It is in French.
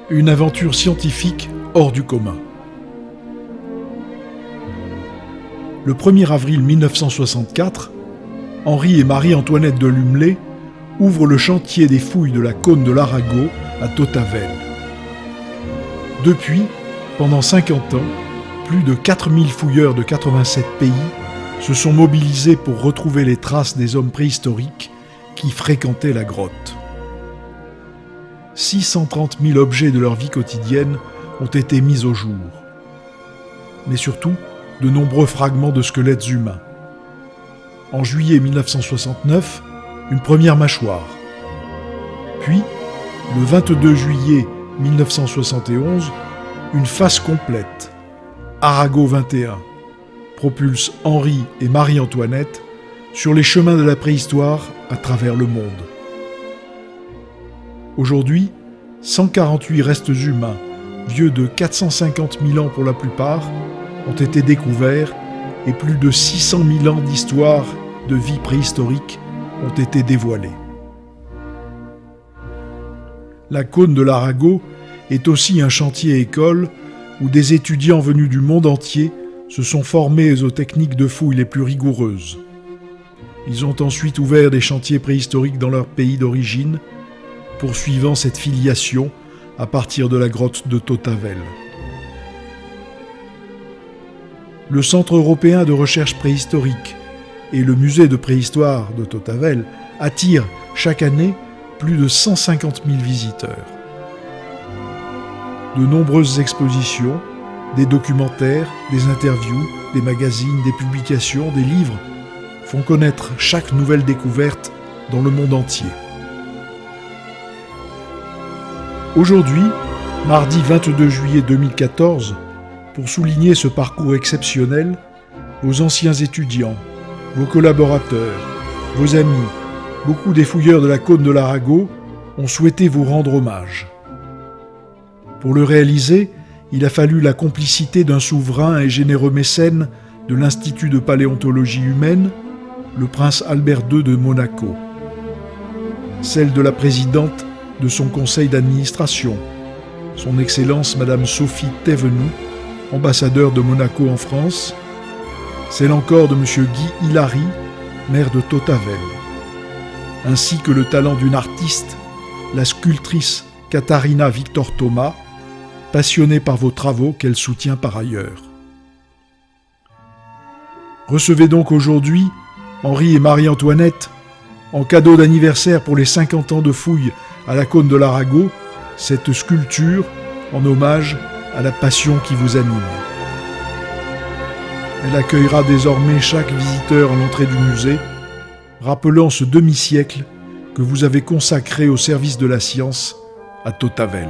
Une aventure scientifique hors du commun. Le 1er avril 1964, Henri et Marie-Antoinette de Lumley ouvrent le chantier des fouilles de la cône de l'Arago à Tautavel. Depuis, pendant 50 ans, plus de 4000 fouilleurs de 87 pays se sont mobilisés pour retrouver les traces des hommes préhistoriques qui fréquentaient la grotte. 630 000 objets de leur vie quotidienne ont été mis au jour. Mais surtout, de nombreux fragments de squelettes humains. En juillet 1969, une première mâchoire. Puis, le 22 juillet 1971, une face complète. Arago 21 propulse Henri et Marie-Antoinette sur les chemins de la préhistoire à travers le monde. Aujourd'hui, 148 restes humains, vieux de 450 000 ans pour la plupart, ont été découverts et plus de 600 000 ans d'histoire de vie préhistorique ont été dévoilés. La cône de l'Arago est aussi un chantier-école où des étudiants venus du monde entier se sont formés aux techniques de fouilles les plus rigoureuses. Ils ont ensuite ouvert des chantiers préhistoriques dans leur pays d'origine, poursuivant cette filiation à partir de la grotte de Tautavel. Le Centre européen de recherche préhistorique et le musée de préhistoire de Tautavel attirent chaque année plus de 150 000 visiteurs. De nombreuses expositions, des documentaires, des interviews, des magazines, des publications, des livres font connaître chaque nouvelle découverte dans le monde entier. Aujourd'hui, mardi 22 juillet 2014, pour souligner ce parcours exceptionnel, vos anciens étudiants, vos collaborateurs, vos amis, beaucoup des fouilleurs de la cône de l'Arago ont souhaité vous rendre hommage. Pour le réaliser, il a fallu la complicité d'un souverain et généreux mécène de l'Institut de paléontologie humaine, le prince Albert II de Monaco, celle de la présidente de son conseil d'administration, son Excellence Madame Sophie Thévenoud, ambassadeur de Monaco en France, celle encore de Monsieur Guy Hilary, maire de Tautavel, ainsi que le talent d'une artiste, la sculptrice Katharina Victor Thomas, passionnée par vos travaux qu'elle soutient par ailleurs. Recevez donc aujourd'hui Henri et Marie-Antoinette, en cadeau d'anniversaire pour les 50 ans de fouilles à la cône de l'Arago, cette sculpture en hommage à la passion qui vous anime. Elle accueillera désormais chaque visiteur à l'entrée du musée, rappelant ce demi-siècle que vous avez consacré au service de la science à Tautavel.